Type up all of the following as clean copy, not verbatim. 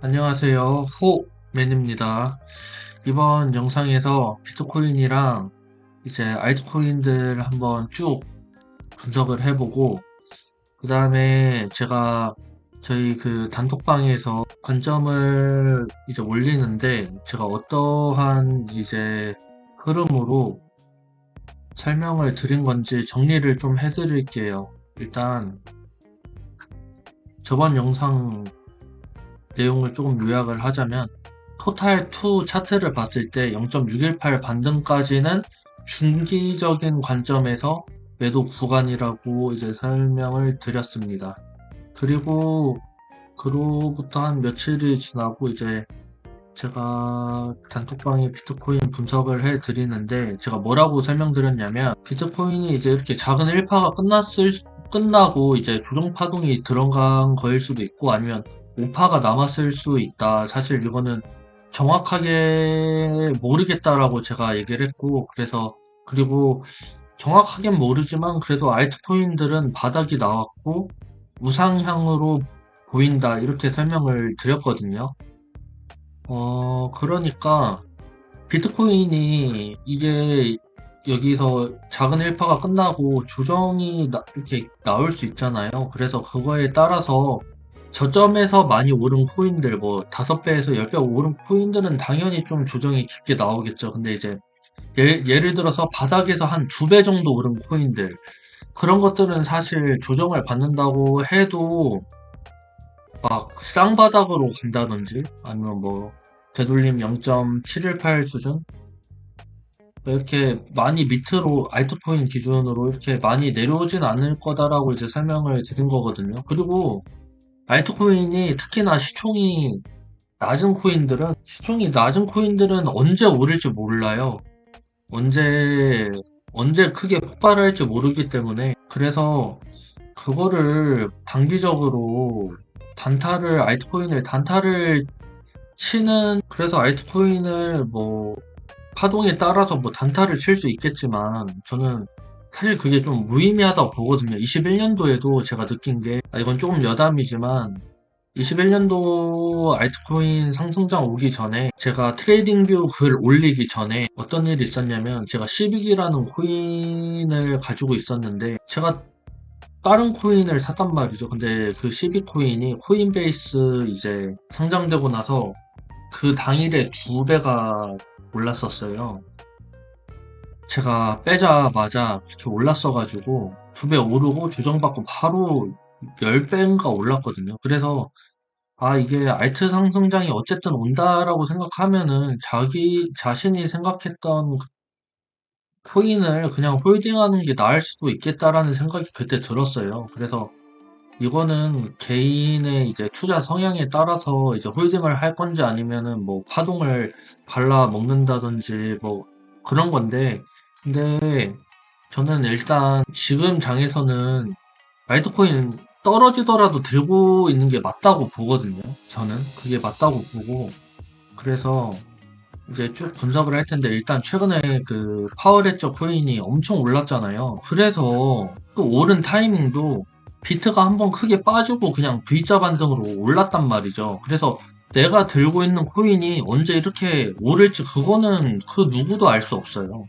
안녕하세요. 호맨입니다. 이번 영상에서 비트코인이랑 이제 알트코인들 한번 쭉 분석을 해보고, 그 다음에 제가 저희 그 단톡방에서 관점을 이제 올리는데, 제가 어떠한 이제 흐름으로 설명을 드린 건지 정리를 좀 해드릴게요. 일단 저번 영상 내용을 조금 요약을 하자면, 토탈2 차트를 봤을 때 0.618 반등까지는 중기적인 관점에서 매도 구간이라고 이제 설명을 드렸습니다. 그리고 그로부터 한 며칠이 지나고 이제 제가 단톡방에 비트코인 분석을 해 드리는데, 제가 뭐라고 설명드렸냐면, 비트코인이 이제 이렇게 작은 1파가 끝나고 이제 조정 파동이 들어간 거일 수도 있고, 아니면 5파가 남았을 수 있다. 사실 이거는 정확하게 모르겠다라고 제가 얘기를 했고, 그리고 정확하게는 모르지만 그래도 알트코인들은 바닥이 나왔고 우상향으로 보인다, 이렇게 설명을 드렸거든요. 그러니까 비트코인이 이게 여기서 작은 1파가 끝나고 조정이 이렇게 나올 수 있잖아요. 그래서 그거에 따라서 저점에서 많이 오른 코인들, 뭐 5배에서 10배 오른 코인들은 당연히 좀 조정이 깊게 나오겠죠. 근데 이제 예를 들어서 바닥에서 한 2배 정도 오른 코인들, 그런 것들은 사실 조정을 받는다고 해도 막 쌍바닥으로 간다든지, 아니면 뭐 되돌림 0.718 수준, 이렇게 많이 밑으로 알트코인 기준으로 이렇게 많이 내려오진 않을 거다라고 이제 설명을 드린 거거든요. 그리고 알트코인이 특히나 시총이 낮은 코인들은 언제 오를지 몰라요. 언제 언제 크게 폭발할지 모르기 때문에, 그래서 그거를 단기적으로 알트코인을 단타를 치는, 그래서 알트코인을 뭐 파동에 따라서 뭐 단타를 칠 수 있겠지만, 저는 사실 그게 좀 무의미하다고 보거든요. 21년도에도 제가 느낀 게, 이건 조금 여담이지만, 21년도 알트코인 상승장 오기 전에, 제가 트레이딩뷰 글 올리기 전에 어떤 일이 있었냐면, 제가 시빅이라는 코인을 가지고 있었는데, 제가 다른 코인을 샀단 말이죠. 근데 그 시빅 코인이 코인베이스 이제 상장되고 나서 그 당일에 2배가 올랐었어요. 제가 빼자마자 그렇게 올랐어가지고 2배 오르고 조정받고 바로 10배인가 올랐거든요. 그래서 이게 알트 상승장이 어쨌든 온다라고 생각하면은 자기 자신이 생각했던 코인을 그냥 홀딩하는 게 나을 수도 있겠다라는 생각이 그때 들었어요. 그래서 이거는 개인의 이제 투자 성향에 따라서 이제 홀딩을 할 건지, 아니면은 뭐 파동을 발라 먹는다든지 뭐 그런 건데, 근데 저는 일단 지금 장에서는 알트코인 떨어지더라도 들고 있는 게 맞다고 보거든요. 저는 그게 맞다고 보고, 그래서 이제 쭉 분석을 할 텐데, 일단 최근에 그 파워레저 코인이 엄청 올랐잖아요. 그래서 그 오른 타이밍도 비트가 한번 크게 빠지고 그냥 V자 반등으로 올랐단 말이죠. 그래서 내가 들고 있는 코인이 언제 이렇게 오를지 그거는 그 누구도 알 수 없어요.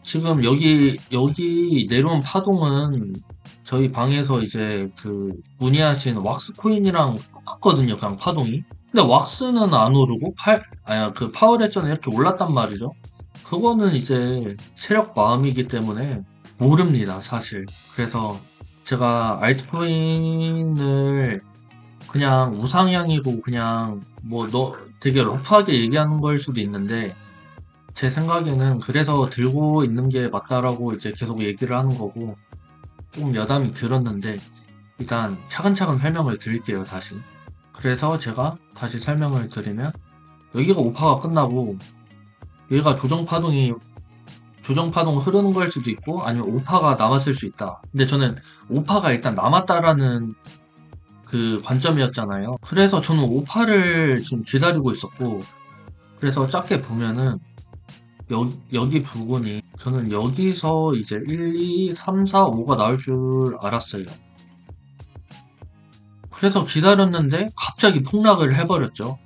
지금 여기 내려온 파동은 저희 방에서 이제 그 문의하신 왁스 코인이랑 똑같거든요. 그냥 파동이. 근데 왁스는 안 오르고 그 파워레저는 이렇게 올랐단 말이죠. 그거는 이제 세력 마음이기 때문에 모릅니다, 사실. 그래서 제가 알트코인을 그냥 우상향이고 그냥 뭐 너 되게 러프하게 얘기하는 걸 수도 있는데, 제 생각에는 그래서 들고 있는 게 맞다라고 이제 계속 얘기를 하는 거고, 조금 여담이 길었는데 일단 차근차근 설명을 드릴게요, 다시. 그래서 제가 다시 설명을 드리면, 여기가 5파가 끝나고 여기가 조정파동 흐르는 걸 수도 있고, 아니면 5파가 남았을 수 있다. 근데 저는 5파가 일단 남았다라는 그 관점이었잖아요. 그래서 저는 5파를 지금 기다리고 있었고, 그래서 작게 보면은 여기 부분이, 저는 여기서 이제 1, 2, 3, 4, 5가 나올 줄 알았어요. 그래서 기다렸는데 갑자기 폭락을 해버렸죠.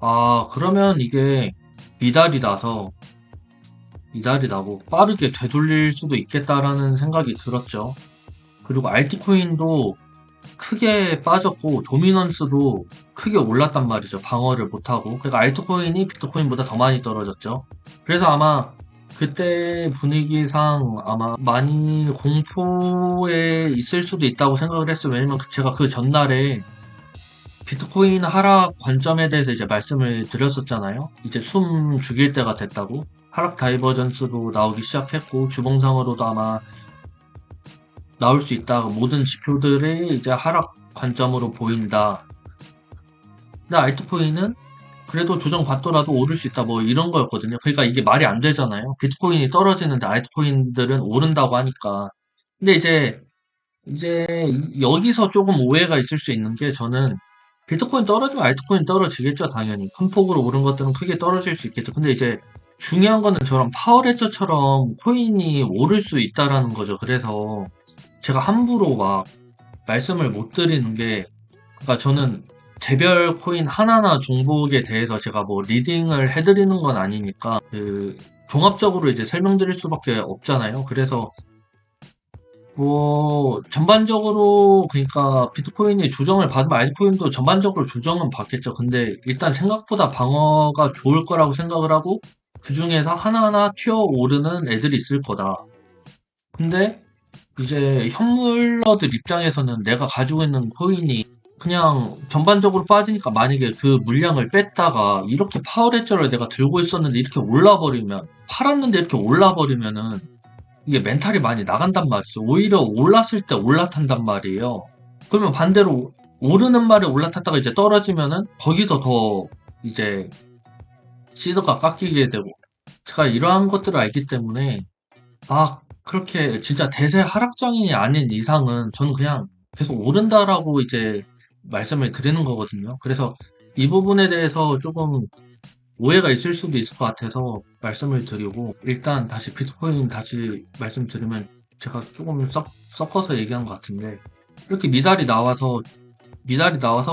아, 그러면 이게 미달이 나서 미달이 나고 빠르게 되돌릴 수도 있겠다라는 생각이 들었죠. 그리고 알트코인도 크게 빠졌고 도미넌스도 크게 올랐단 말이죠. 방어를 못하고. 그러니까 알트코인이 비트코인보다 더 많이 떨어졌죠. 그래서 아마 그때 분위기상 아마 많이 공포에 있을 수도 있다고 생각을 했어요. 왜냐면 제가 그 전날에 비트코인 하락 관점에 대해서 이제 말씀을 드렸었잖아요. 이제 숨 죽일 때가 됐다고. 하락 다이버전스도 나오기 시작했고 주봉상으로도 아마 나올 수 있다. 모든 지표들이 이제 하락 관점으로 보인다. 근데 알트코인은 그래도 조정받더라도 오를 수 있다. 뭐 이런 거였거든요. 그러니까 이게 말이 안 되잖아요. 비트코인이 떨어지는데 알트코인들은 오른다고 하니까. 근데 이제 여기서 조금 오해가 있을 수 있는 게 저는 비트코인 떨어지면 알트코인 떨어지겠죠. 당연히. 큰 폭으로 오른 것들은 크게 떨어질 수 있겠죠. 근데 이제 중요한 거는 저런 파워레저처럼 코인이 오를 수 있다라는 거죠. 그래서 제가 함부로 막 말씀을 못 드리는 게, 그러니까 저는 개별 코인 하나하나 종목에 대해서 제가 뭐 리딩을 해드리는 건 아니니까, 종합적으로 이제 설명드릴 수밖에 없잖아요. 그래서 뭐, 전반적으로, 그러니까 비트코인이 조정을 받으면 알트코인도 전반적으로 조정은 받겠죠. 근데 일단 생각보다 방어가 좋을 거라고 생각을 하고, 그 중에서 하나하나 튀어오르는 애들이 있을 거다. 근데 이제 현물러들 입장에서는 내가 가지고 있는 코인이 그냥 전반적으로 빠지니까 만약에 그 물량을 뺐다가 이렇게 파워레저를 내가 들고 있었는데 이렇게 올라버리면, 팔았는데 이렇게 올라버리면은 이게 멘탈이 많이 나간단 말이죠. 오히려 올랐을 때 올라탄단 말이에요. 그러면 반대로 오르는 말에 올라탔다가 이제 떨어지면은 거기서 더 이제 시드가 깎이게 되고, 제가 이러한 것들을 알기 때문에 그렇게 진짜 대세 하락장이 아닌 이상은 저는 그냥 계속 오른다라고 이제 말씀을 드리는 거거든요. 그래서 이 부분에 대해서 조금 오해가 있을 수도 있을 것 같아서 말씀을 드리고, 일단 다시 비트코인 다시 말씀드리면 제가 조금 섞어서 얘기한 것 같은데, 이렇게 미달이 나와서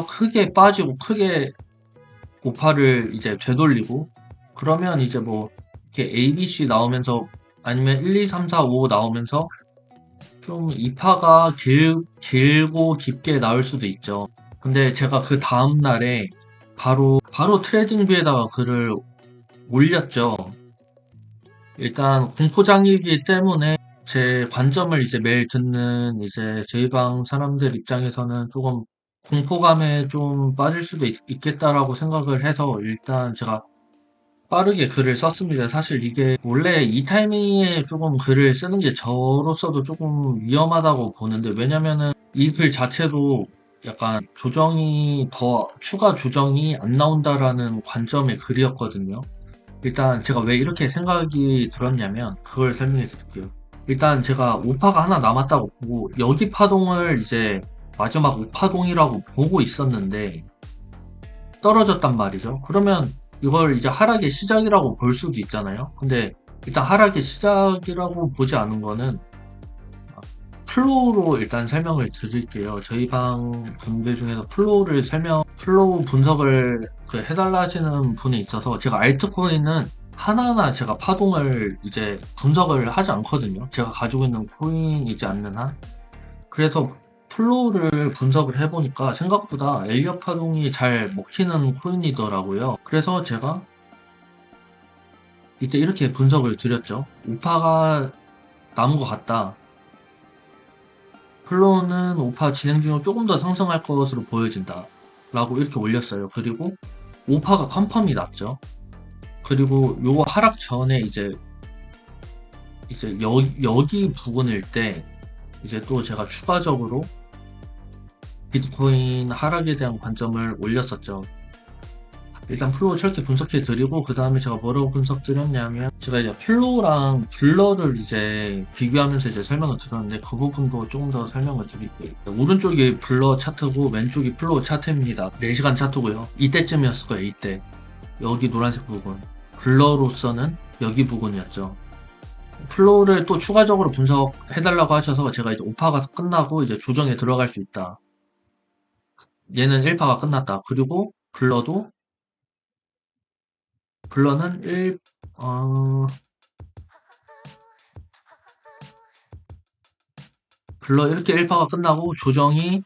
크게 빠지고 크게 고파를 이제 되돌리고, 그러면 이제 뭐 이렇게 ABC 나오면서 아니면 1, 2, 3, 4, 5 나오면서 좀 이파가 길고 깊게 나올 수도 있죠. 근데 제가 그 다음 날에 바로 트레이딩비에다가 글을 올렸죠. 일단 공포장이기 때문에 제 관점을 이제 매일 듣는 이제 저희 방 사람들 입장에서는 조금 공포감에 좀 빠질 수도 있겠다라고 생각을 해서 일단 제가 빠르게 글을 썼습니다. 사실 이게 원래 이 타이밍에 조금 글을 쓰는 게 저로서도 조금 위험하다고 보는데, 왜냐면은 이 글 자체도 약간 추가 조정이 안 나온다라는 관점의 글이었거든요. 일단 제가 왜 이렇게 생각이 들었냐면 그걸 설명해 드릴게요. 일단 제가 우파가 하나 남았다고 보고 여기 파동을 이제 마지막 우파동이라고 보고 있었는데 떨어졌단 말이죠. 그러면 이걸 이제 하락의 시작이라고 볼 수도 있잖아요. 근데 일단 하락의 시작이라고 보지 않은 거는 플로우로 일단 설명을 드릴게요. 저희 방 분들 중에서 플로우 분석을 해달라 하시는 분이 있어서, 제가 알트코인은 하나하나 제가 파동을 이제 분석을 하지 않거든요. 제가 가지고 있는 코인이지 않는 한. 그래서 플로우를 분석을 해보니까 생각보다 엘리엇 파동이 잘 먹히는 코인이더라고요. 그래서 제가 이때 이렇게 분석을 드렸죠. 우파가 남은 것 같다. 플로우는 우파 진행 중으로 조금 더 상승할 것으로 보여진다. 라고 이렇게 올렸어요. 그리고 우파가 컨펌이 났죠. 그리고 요거 하락 전에 이제 여기 부근일 때 이제 또 제가 추가적으로 비트코인 하락에 대한 관점을 올렸었죠. 일단 플로우 철저히 분석해 드리고, 그 다음에 제가 뭐라고 분석 드렸냐면, 제가 이제 플로우랑 블러를 이제 비교하면서 이제 설명을 드렸는데, 그 부분도 조금 더 설명을 드릴게요. 오른쪽이 블러 차트고 왼쪽이 플로우 차트입니다. 4시간 차트고요. 이때쯤이었을 거예요. 이때 여기 노란색 부분, 블러로서는 여기 부분이었죠. 플로우를 또 추가적으로 분석해달라고 하셔서 제가 이제 오파가 끝나고 이제 조정에 들어갈 수 있다. 얘는 1파가 끝났다. 그리고 블러는 어, 블러 이렇게 1파가 끝나고 조정이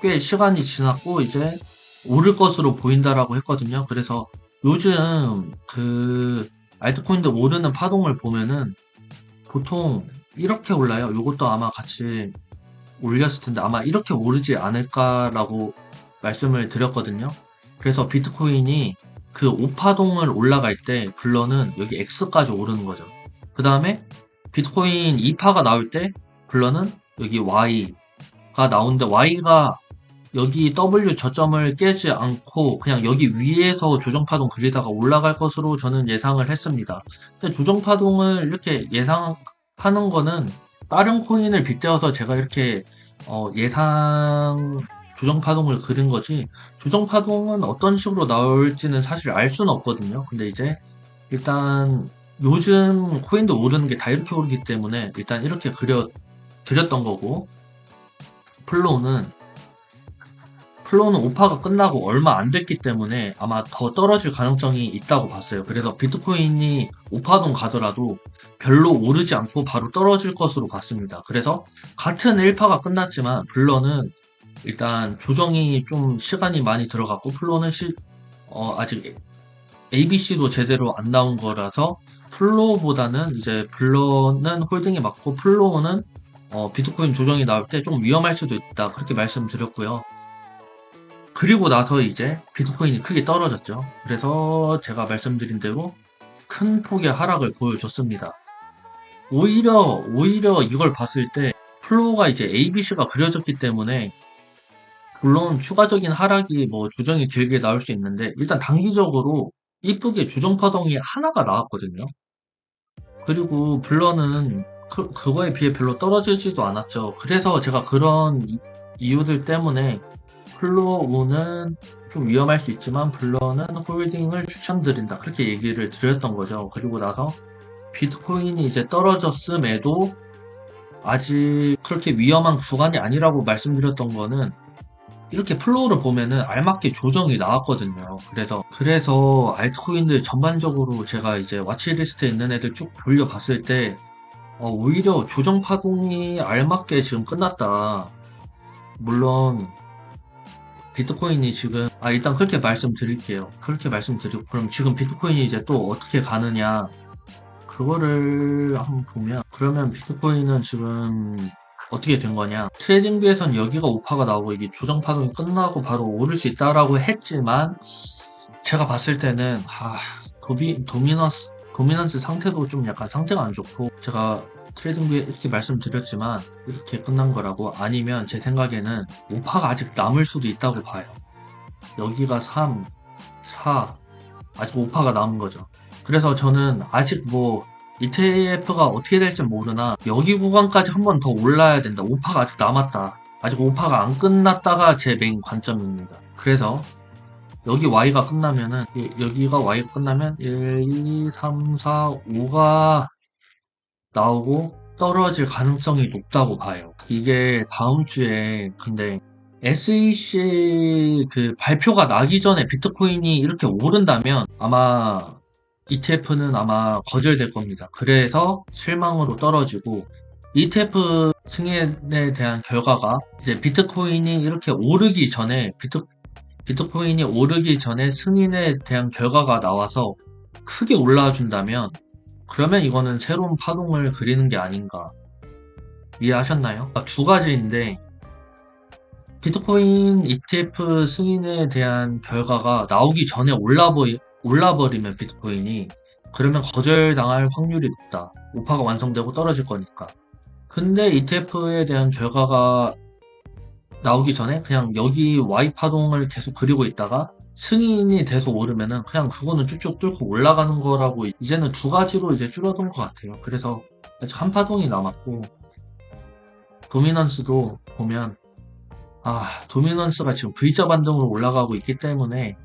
꽤 시간이 지났고 이제 오를 것으로 보인다라고 했거든요. 그래서 요즘 그 알트코인들 오르는 파동을 보면은 보통 이렇게 올라요. 요것도 아마 같이 올렸을 텐데 아마 이렇게 오르지 않을까라고 말씀을 드렸거든요. 그래서 비트코인이 그 5파동을 올라갈 때 블러는 여기 X까지 오르는 거죠. 그 다음에 비트코인 2파가 나올 때 블러는 여기 Y가 나오는데 Y가 여기 W 저점을 깨지 않고 그냥 여기 위에서 조정파동 그리다가 올라갈 것으로 저는 예상을 했습니다. 근데 조정파동을 이렇게 예상하는 거는 다른 코인을 빗대어서 제가 이렇게 예상 조정파동을 그린 거지 조정파동은 어떤 식으로 나올지는 사실 알 수는 없거든요. 근데 이제 일단 요즘 코인도 오르는 게 다 이렇게 오르기 때문에 일단 이렇게 드렸던 거고 플로우는 5파가 끝나고 얼마 안 됐기 때문에 아마 더 떨어질 가능성이 있다고 봤어요. 그래서 비트코인이 5파동 가더라도 별로 오르지 않고 바로 떨어질 것으로 봤습니다. 그래서 같은 1파가 끝났지만 블러는 일단 조정이 좀 시간이 많이 들어갔고 플로는 아직 ABC도 제대로 안 나온 거라서 플로보다는 이제 블러는 홀딩이 맞고 플로우는 비트코인 조정이 나올 때 좀 위험할 수도 있다. 그렇게 말씀드렸고요. 그리고 나서 이제 비트코인이 크게 떨어졌죠. 그래서 제가 말씀드린 대로 큰 폭의 하락을 보여줬습니다. 오히려 이걸 봤을 때 플로우가 이제 ABC가 그려졌기 때문에 물론 추가적인 하락이 뭐 조정이 길게 나올 수 있는데 일단 단기적으로 이쁘게 조정 파동이 하나가 나왔거든요. 그리고 블러는 그거에 비해 별로 떨어지지도 않았죠. 그래서 제가 그런 이유들 때문에 플로우는 좀 위험할 수 있지만 블러는 홀딩을 추천드린다. 그렇게 얘기를 드렸던 거죠. 그리고 나서 비트코인이 이제 떨어졌음에도 아직 그렇게 위험한 구간이 아니라고 말씀드렸던 거는 이렇게 플로우를 보면은 알맞게 조정이 나왔거든요. 그래서 알트코인들 전반적으로 제가 이제 와치리스트에 있는 애들 쭉 돌려봤을 때 오히려 조정 파동이 알맞게 지금 끝났다. 물론 비트코인이 지금 일단 그렇게 말씀드릴게요. 그렇게 말씀드리고 그럼 지금 비트코인이 이제 또 어떻게 가느냐 그거를 한번 보면 그러면 비트코인은 지금 어떻게 된 거냐 트레이딩비에선 여기가 오파가 나오고 이게 조정 파동이 끝나고 바로 오를 수 있다라고 했지만 제가 봤을 때는 도미넌스 상태도 좀 약간 상태가 안 좋고 제가 트레이딩비에 이렇게 말씀드렸지만 이렇게 끝난 거라고 아니면 제 생각에는 오파가 아직 남을 수도 있다고 봐요. 여기가 3, 4 아직 오파가 남은 거죠. 그래서 저는 아직 뭐 ETF가 어떻게 될지 모르나 여기 구간까지 한 번 더 올라야 된다. 오파가 아직 남았다. 아직 오파가 안 끝났다가 제 메인 관점입니다. 그래서 여기 Y가 끝나면은 여기가 Y가 끝나면 1, 2, 3, 4, 5가 나오고 떨어질 가능성이 높다고 봐요. 이게 다음 주에 근데 SEC 그 발표가 나기 전에 비트코인이 이렇게 오른다면 아마 ETF는 아마 거절될 겁니다. 그래서 실망으로 떨어지고 ETF 승인에 대한 결과가 이제 비트코인이 이렇게 오르기 전에 비트코인이 오르기 전에 승인에 대한 결과가 나와서 크게 올라와 준다면 그러면 이거는 새로운 파동을 그리는 게 아닌가. 이해하셨나요? 두 가지인데 비트코인 ETF 승인에 대한 결과가 나오기 전에 올라버리면 비트코인이 그러면 거절당할 확률이 높다. 오파가 완성되고 떨어질 거니까. 근데 ETF에 대한 결과가 나오기 전에 그냥 여기 Y 파동을 계속 그리고 있다가 승인이 돼서 오르면은 그냥 그거는 쭉쭉 뚫고 올라가는 거라고 이제는 두 가지로 이제 줄어든 것 같아요. 그래서 아직 한 파동이 남았고 도미넌스도 보면 도미넌스가 지금 V자 반등으로 올라가고 있기 때문에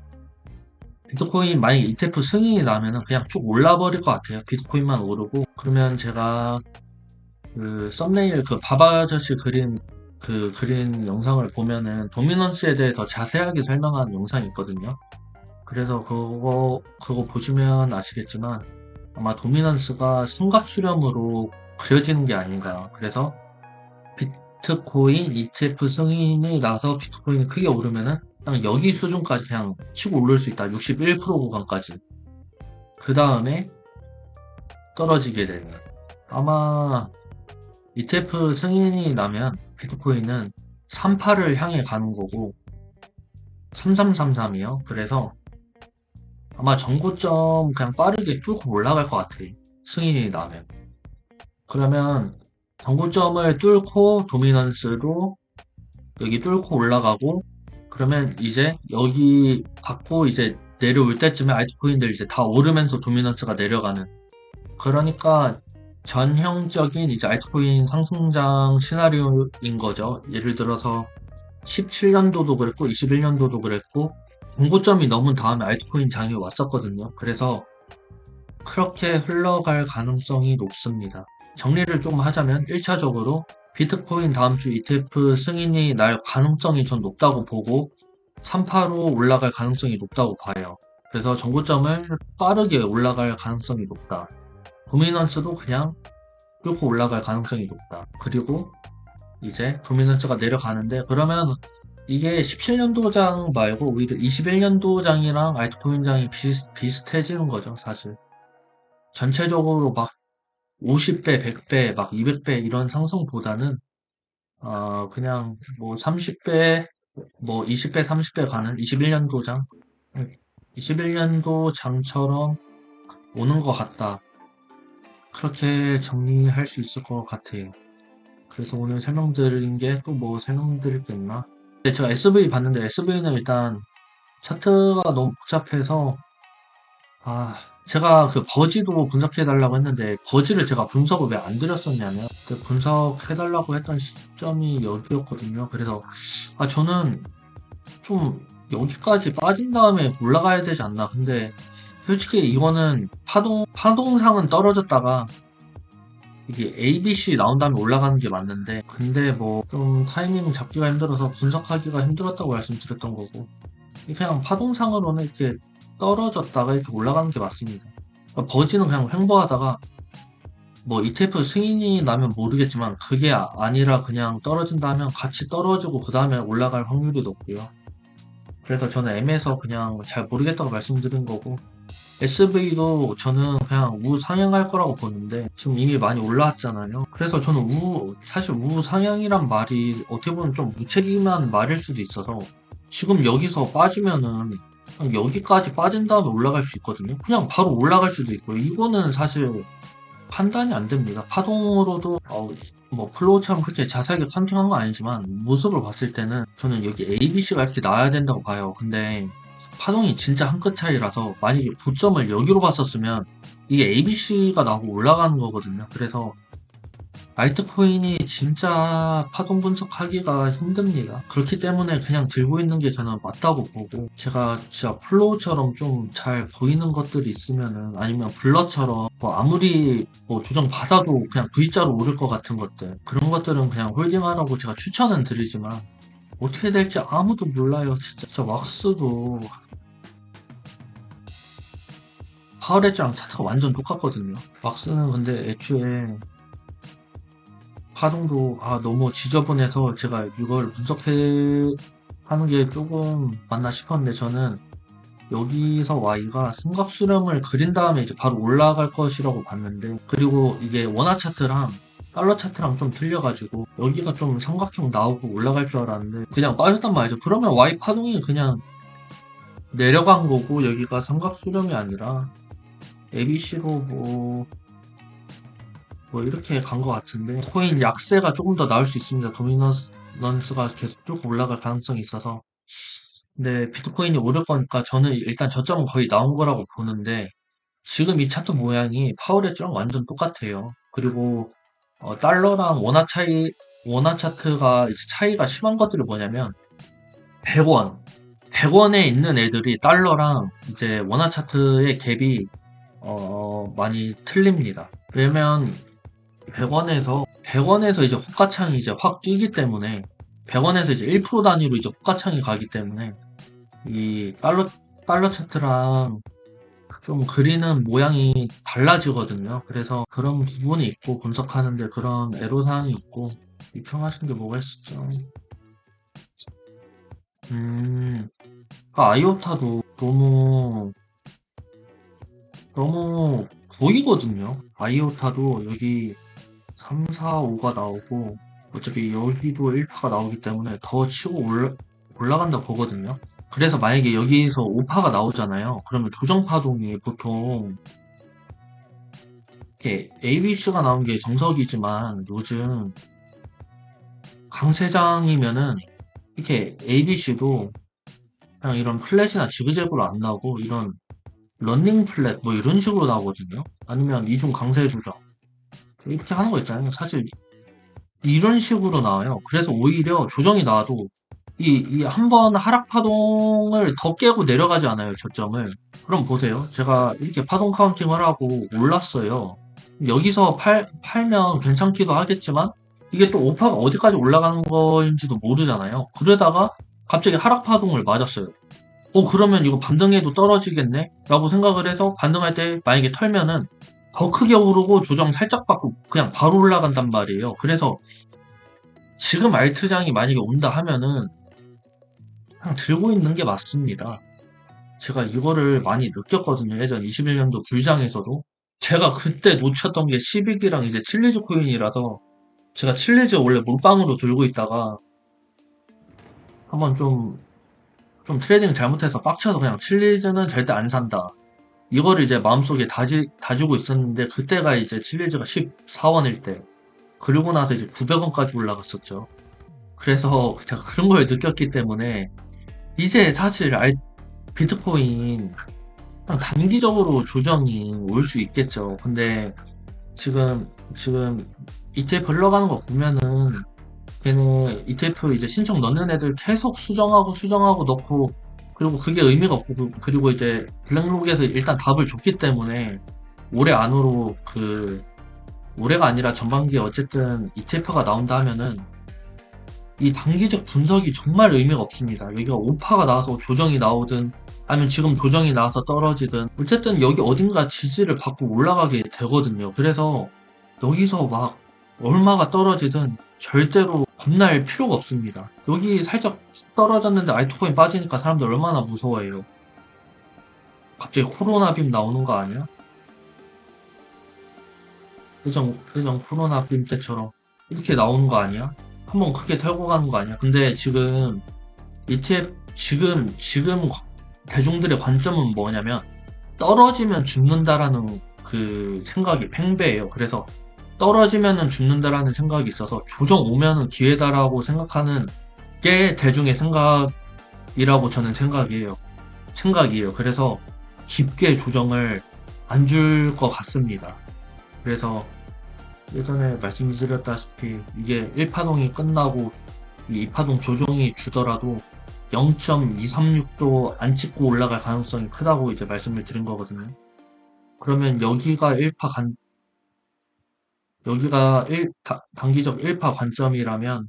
비트코인 만약에 ETF 승인이 나면은 그냥 쭉 올라버릴 것 같아요. 비트코인만 오르고 그러면 제가 그 썸네일 그 바바 아저씨 그림 그 그린 영상을 보면은 도미넌스에 대해 더 자세하게 설명한 영상이 있거든요. 그래서 그거 보시면 아시겠지만 아마 도미넌스가 삼각 수렴으로 그려지는 게 아닌가. 그래서 비트코인 ETF 승인이 나서 비트코인이 크게 오르면은 그냥 여기 수준까지 그냥 치고 오를 수 있다. 61% 구간까지. 그 다음에 떨어지게 되는. 아마 ETF 승인이 나면 비트코인은 38을 향해 가는 거고 3333이요. 그래서 아마 전고점 그냥 빠르게 뚫고 올라갈 것 같아. 승인이 나면. 그러면 전고점을 뚫고 도미넌스로 여기 뚫고 올라가고 그러면 이제 여기 받고 이제 내려올 때쯤에 알트코인들 이제 다 오르면서 도미넌스가 내려가는 그러니까 전형적인 이제 알트코인 상승장 시나리오인 거죠. 예를 들어서 17년도도 그랬고 21년도도 그랬고 공고점이 넘은 다음에 알트코인 장이 왔었거든요. 그래서 그렇게 흘러갈 가능성이 높습니다. 정리를 조금 하자면 1차적으로 비트코인 다음 주 ETF 승인이 날 가능성이 전 높다고 보고 3파로 올라갈 가능성이 높다고 봐요. 그래서 정고점을 빠르게 올라갈 가능성이 높다. 도미넌스도 그냥 뚫고 올라갈 가능성이 높다. 그리고 이제 도미넌스가 내려가는데 그러면 이게 17년도장 말고 오히려 21년도장이랑 알트코인장이 비슷해지는 거죠, 사실. 전체적으로 막 50배, 100배, 막 200배 이런 상승보다는 그냥 뭐 30배, 뭐 20배, 30배 가는 21년도장, 21년도 장처럼 오는 것 같다. 그렇게 정리할 수 있을 것 같아요. 그래서 오늘 설명드린 게 또 뭐 설명드릴 게 있나? 네, 제가 SV 봤는데 SV는 일단 차트가 너무 복잡해서 제가 그 버지도 분석해달라고 했는데 버지를 제가 분석을 왜 안 드렸었냐면 그때 분석해달라고 했던 시점이 여기였거든요. 그래서 저는 좀 여기까지 빠진 다음에 올라가야 되지 않나. 근데 솔직히 이거는 파동상은 떨어졌다가 이게 ABC 나온 다음에 올라가는 게 맞는데 근데 뭐 좀 타이밍 잡기가 힘들어서 분석하기가 힘들었다고 말씀드렸던 거고 그냥 파동상으로는 이렇게 떨어졌다가 이렇게 올라가는 게 맞습니다. 그러니까 버지는 그냥 횡보하다가 뭐 ETF 승인이 나면 모르겠지만 그게 아니라 그냥 떨어진다 하면 같이 떨어지고 그 다음에 올라갈 확률이 높고요. 그래서 저는 M에서 그냥 잘 모르겠다고 말씀드린 거고 SV도 저는 그냥 우상향할 거라고 보는데 지금 이미 많이 올라왔잖아요. 그래서 저는 사실 우상향이란 말이 어떻게 보면 좀 무책임한 말일 수도 있어서 지금 여기서 빠지면은 그냥 여기까지 빠진 다음에 올라갈 수 있거든요. 그냥 바로 올라갈 수도 있고요. 이거는 사실 판단이 안 됩니다. 파동으로도 뭐 플로우처럼 그렇게 자세하게 컨팅한 건 아니지만 모습을 봤을 때는 저는 여기 ABC가 이렇게 나와야 된다고 봐요. 근데 파동이 진짜 한 끗 차이라서 만약에 고점을 여기로 봤었으면 이게 ABC가 나오고 올라가는 거거든요. 그래서 라이트코인이 진짜 파동 분석하기가 힘듭니다. 그렇기 때문에 그냥 들고 있는 게 저는 맞다고 보고 제가 진짜 플로우처럼 좀 잘 보이는 것들이 있으면은 아니면 블러처럼 뭐 아무리 뭐 조정 받아도 그냥 V자로 오를 것 같은 것들 그런 것들은 그냥 홀딩하라고 제가 추천은 드리지만 어떻게 될지 아무도 몰라요. 진짜 왁스도 파워레дж랑 차트가 완전 똑같거든요. 왁스는 근데 애초에 파동도 너무 지저분해서 제가 이걸 분석해 하는 게 조금 맞나 싶었는데 저는 여기서 Y가 삼각 수렴을 그린 다음에 이제 바로 올라갈 것이라고 봤는데 그리고 이게 원화 차트랑 달러 차트랑 좀 틀려가지고 여기가 좀 삼각형 나오고 올라갈 줄 알았는데 그냥 빠졌단 말이죠. 그러면 Y 파동이 그냥 내려간 거고 여기가 삼각 수렴이 아니라 ABC로 뭐 이렇게 간 것 같은데 코인 약세가 조금 더 나올 수 있습니다. 도미넌스가 계속 뚫고 올라갈 가능성이 있어서 근데 비트코인이 오를 거니까 저는 일단 저점은 거의 나온 거라고 보는데 지금 이 차트 모양이 파워레дж랑 완전 똑같아요. 그리고 달러랑 원화 차트가 이제 차이가 심한 것들이 뭐냐면 100원 100원에 있는 애들이 달러랑 이제 원화 차트의 갭이 많이 틀립니다. 왜냐면 100원에서 이제 호가창이 이제 확 뛰기 때문에 100원에서 이제 1% 단위로 이제 호가창이 가기 때문에 이 달러 차트랑 좀 그리는 모양이 달라지거든요. 그래서 그런 부분이 있고 분석하는데 그런 애로사항이 있고 유청하신 게 뭐가 있었죠? 음, 아이오타도 너무 보이거든요. 아이오타도 여기 3, 4, 5가 나오고 어차피 여기도 1파가 나오기 때문에 더 치고 올라간다 보거든요. 그래서 만약에 여기서 5파가 나오잖아요. 그러면 조정파동이 보통 이렇게 ABC가 나온 게 정석이지만 요즘 강세장이면은 이렇게 ABC도 그냥 이런 플랫이나 지그재그로 안 나오고 이런 런닝 플랫 뭐 이런 식으로 나오거든요. 아니면 이중 강세 조정 이렇게 하는 거 있잖아요. 사실 이런 식으로 나와요. 그래서 오히려 조정이 나와도 이 한 번 하락 파동을 더 깨고 내려가지 않아요, 저점을. 그럼 보세요. 제가 이렇게 파동 카운팅을 하고 올랐어요. 여기서 팔면 괜찮기도 하겠지만 이게 또 오파가 어디까지 올라가는 거인지도 모르잖아요. 그러다가 갑자기 하락 파동을 맞았어요. 그러면 이거 반등해도 떨어지겠네? 라고 생각을 해서 반등할 때 만약에 털면은 더 크게 오르고 조정 살짝 받고 그냥 바로 올라간단 말이에요. 그래서 지금 알트장이 만약에 온다 하면은 그냥 들고 있는 게 맞습니다. 제가 이거를 많이 느꼈거든요. 예전 21년도 불장에서도. 제가 그때 놓쳤던 게 10익이랑 이제 칠리즈 코인이라서 제가 칠리즈 원래 몰빵으로 들고 있다가 한번 좀 트레이딩 잘못해서 빡쳐서 그냥 칠리즈는 절대 안 산다. 이거를 이제 마음속에 다지고 있었는데 그때가 이제 칠리즈가 14원일 때. 그리고 나서 이제 900원까지 올라갔었죠. 그래서 제가 그런 걸 느꼈기 때문에 이제 사실 비트코인 그냥 단기적으로 조정이 올 수 있겠죠. 근데 지금 ETF 흘러가는 거 보면은 걔네 ETF 이제 신청 넣는 애들 계속 수정하고 넣고 그리고 그게 의미가 없고 그리고 이제 블랙록에서 일단 답을 줬기 때문에 올해 안으로 올해가 아니라 전반기에 어쨌든 ETF가 나온다 하면은 이 단기적 분석이 정말 의미가 없습니다. 여기가 오파가 나와서 조정이 나오든 아니면 지금 조정이 나와서 떨어지든 어쨌든 여기 어딘가 지지를 받고 올라가게 되거든요. 그래서 여기서 막 얼마가 떨어지든 절대로 겁날 필요가 없습니다. 여기 살짝 떨어졌는데 알트코인 빠지니까 사람들 얼마나 무서워해요. 갑자기 코로나 빔 나오는 거 아니야? 예전 코로나 빔 때처럼 이렇게 나오는 거 아니야? 한번 크게 털고 가는 거 아니야? 근데 지금 ETF 지금 대중들의 관점은 뭐냐면 떨어지면 죽는다라는 그 생각이 팽배해요. 그래서 떨어지면은 죽는다라는 생각이 있어서 조정 오면은 기회다라고 생각하는 게 대중의 생각이라고 저는 생각이에요. 그래서 깊게 조정을 안 줄 것 같습니다. 그래서 예전에 말씀드렸다시피 이게 1파동이 끝나고 이 2파동 조정이 주더라도 0.236도 안 찍고 올라갈 가능성이 크다고 이제 말씀을 드린 거거든요. 그러면 여기가 단기적 1파 관점이라면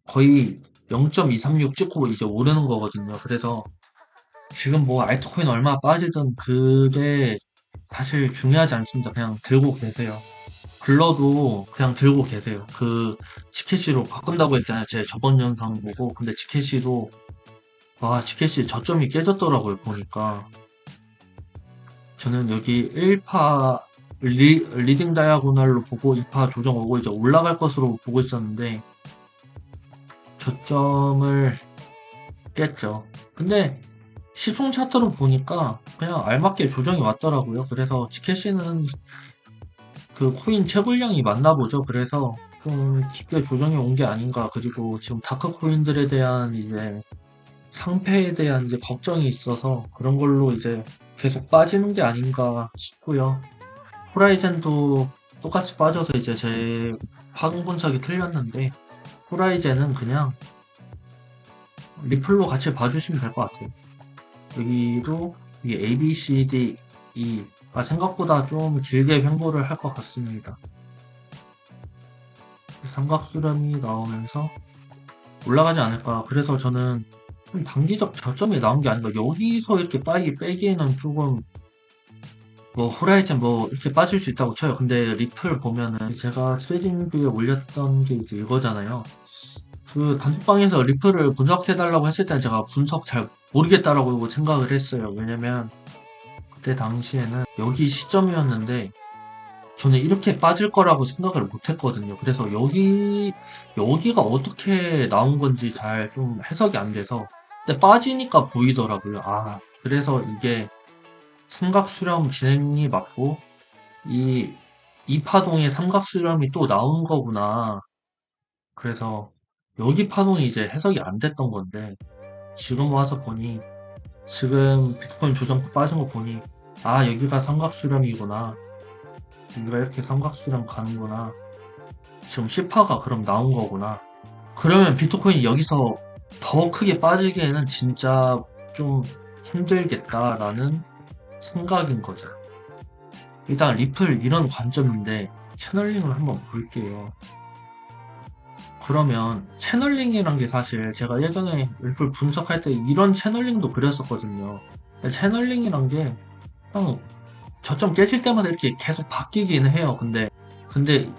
거의 0.236 찍고 이제 오르는 거거든요. 그래서 지금 뭐 알트코인 얼마 빠지든 그게 사실 중요하지 않습니다. 그냥 들고 계세요. 블러도 그냥 들고 계세요. 지켓시로 바꾼다고 했잖아요. 제 저번 영상 보고. 근데 지켓시 저점이 깨졌더라고요. 보니까. 저는 여기 1파 리딩 다이아고널로 보고 2파 조정 오고 이제 올라갈 것으로 보고 있었는데 저점을 깼죠. 근데 시총 차트로 보니까 그냥 알맞게 조정이 왔더라고요. 그래서 지켓시는 그 코인 채굴량이 맞나 보죠. 그래서 좀 깊게 조정이 온 게 아닌가. 그리고 지금 다크 코인들에 대한 이제 상패에 대한 이제 걱정이 있어서 그런 걸로 이제 계속 빠지는 게 아닌가 싶고요. 호라이젠도 똑같이 빠져서 이제 제 파동 분석이 틀렸는데 호라이젠은 그냥 리플로 같이 봐주시면 될 것 같아요. 여기도 이 A, B, C, D, E가 생각보다 좀 길게 횡보를 할 것 같습니다. 삼각수렴이 나오면서 올라가지 않을까. 그래서 저는 좀 단기적 저점이 나온 게 아닌가. 여기서 이렇게 빼기에는 조금 뭐 호라이즌 뭐 이렇게 빠질 수 있다고 쳐요. 근데 리플 보면은 제가 트레이딩뷰에 올렸던 게 이제 이거잖아요. 그 단톡방에서 리플을 분석해달라고 했을 때 제가 분석 잘 모르겠다라고 생각을 했어요. 왜냐면 그때 당시에는 여기 시점이었는데 저는 이렇게 빠질 거라고 생각을 못 했거든요. 그래서 여기가 어떻게 나온 건지 잘 좀 해석이 안 돼서 근데 빠지니까 보이더라고요. 아, 그래서 이게 삼각 수렴 진행이 맞고 이 파동의 삼각 수렴이 또 나온 거구나. 그래서 여기 파동이 이제 해석이 안 됐던 건데 지금 와서 보니 지금 비트코인 조정 빠진 거 보니 아, 여기가 삼각 수렴이구나. 여기가 이렇게 삼각 수렴 가는구나. 지금 10%가 그럼 나온 거구나. 그러면 비트코인이 여기서 더 크게 빠지기에는 진짜 좀 힘들겠다라는 생각인 거죠. 일단 리플 이런 관점인데 채널링을 한번 볼게요. 그러면 채널링이란 게 사실 제가 예전에 리플 분석할 때 이런 채널링도 그렸었거든요. 채널링이란 게 그냥 저점 깨질 때마다 이렇게 계속 바뀌긴 해요. 근데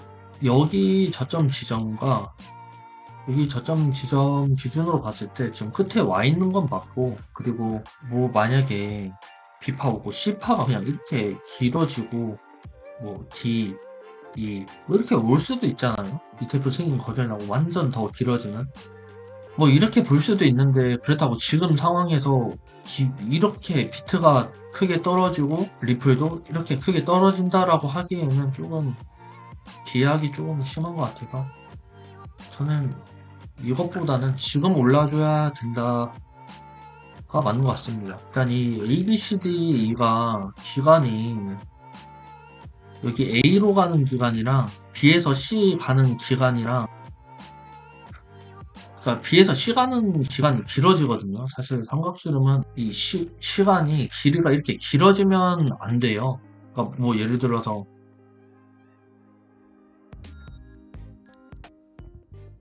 여기 저점 지점과 여기 저점 지점 기준으로 봤을 때 지금 끝에 와 있는 건 맞고, 그리고 뭐 만약에 B파고 C파가 그냥 이렇게 길어지고 뭐 D, E 뭐 이렇게 올 수도 있잖아요. ETF 승인 거절나고 완전 더 길어지는 뭐 이렇게 볼 수도 있는데, 그렇다고 지금 상황에서 이렇게 비트가 크게 떨어지고 리플도 이렇게 크게 떨어진다라고 하기에는 조금 비약이 조금 심한 것 같아서 저는 이것보다는 지금 올라줘야 된다가 맞는 것 같습니다. 일단 이 ABCDE가 기간이 여기 A로 가는 기간이랑 B에서 C 가는 기간이랑, 그러니까 B에서 C 가는 기간이 길어지거든요. 사실 삼각수렴은 이 시간이 길이가 이렇게 길어지면 안 돼요. 그러니까 뭐 예를 들어서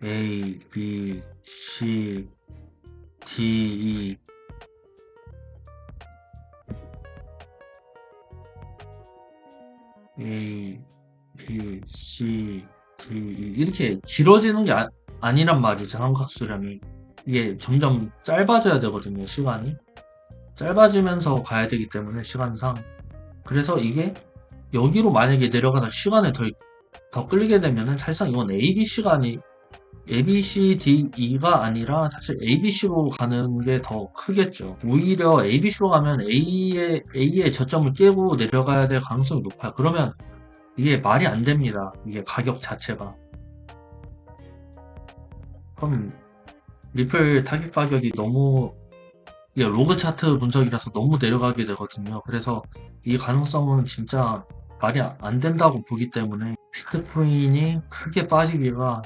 A, B, C, D, E A, B, C, D, E 이렇게 길어지는 게 아니란 말이죠. 삼각수렴이. 이게 점점 짧아져야 되거든요. 시간이. 짧아지면서 가야 되기 때문에 시간상. 그래서 이게 여기로 만약에 내려가서 시간을 더 끌게 되면은 사실상 이건 A, B, C, D, E가 아니라 사실 ABC로 가는 게 더 크겠죠. 오히려 ABC로 가면 A의 저점을 깨고 내려가야 될 가능성이 높아요. 그러면 이게 말이 안 됩니다. 이게 가격 자체가. 그럼 리플 타깃 가격이 너무, 이게 로그 차트 분석이라서 너무 내려가게 되거든요. 그래서 이 가능성은 진짜 말이 안 된다고 보기 때문에 비트코인이 크게 빠지기가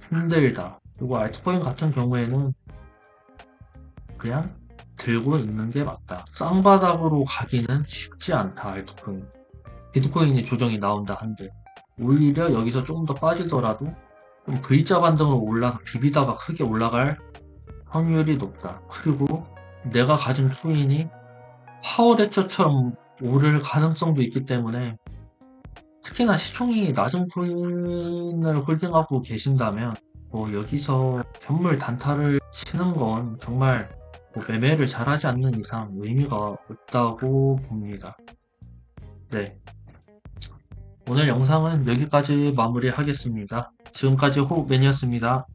힘들다. 그리고 알트코인 같은 경우에는 그냥 들고 있는 게 맞다. 쌍바닥으로 가기는 쉽지 않다. 알트코인. 비트코인이 조정이 나온다 한들 오히려 여기서 조금 더 빠지더라도 좀 V자 반등으로 올라서 비비다가 크게 올라갈 확률이 높다. 그리고 내가 가진 코인이 파워레처처럼 오를 가능성도 있기 때문에, 특히나 시총이 낮은 코인을 홀딩하고 계신다면 뭐 여기서 현물 단타를 치는 건 정말 뭐 매매를 잘하지 않는 이상 의미가 없다고 봅니다. 네, 오늘 영상은 여기까지 마무리하겠습니다. 지금까지 호흡맨이었습니다.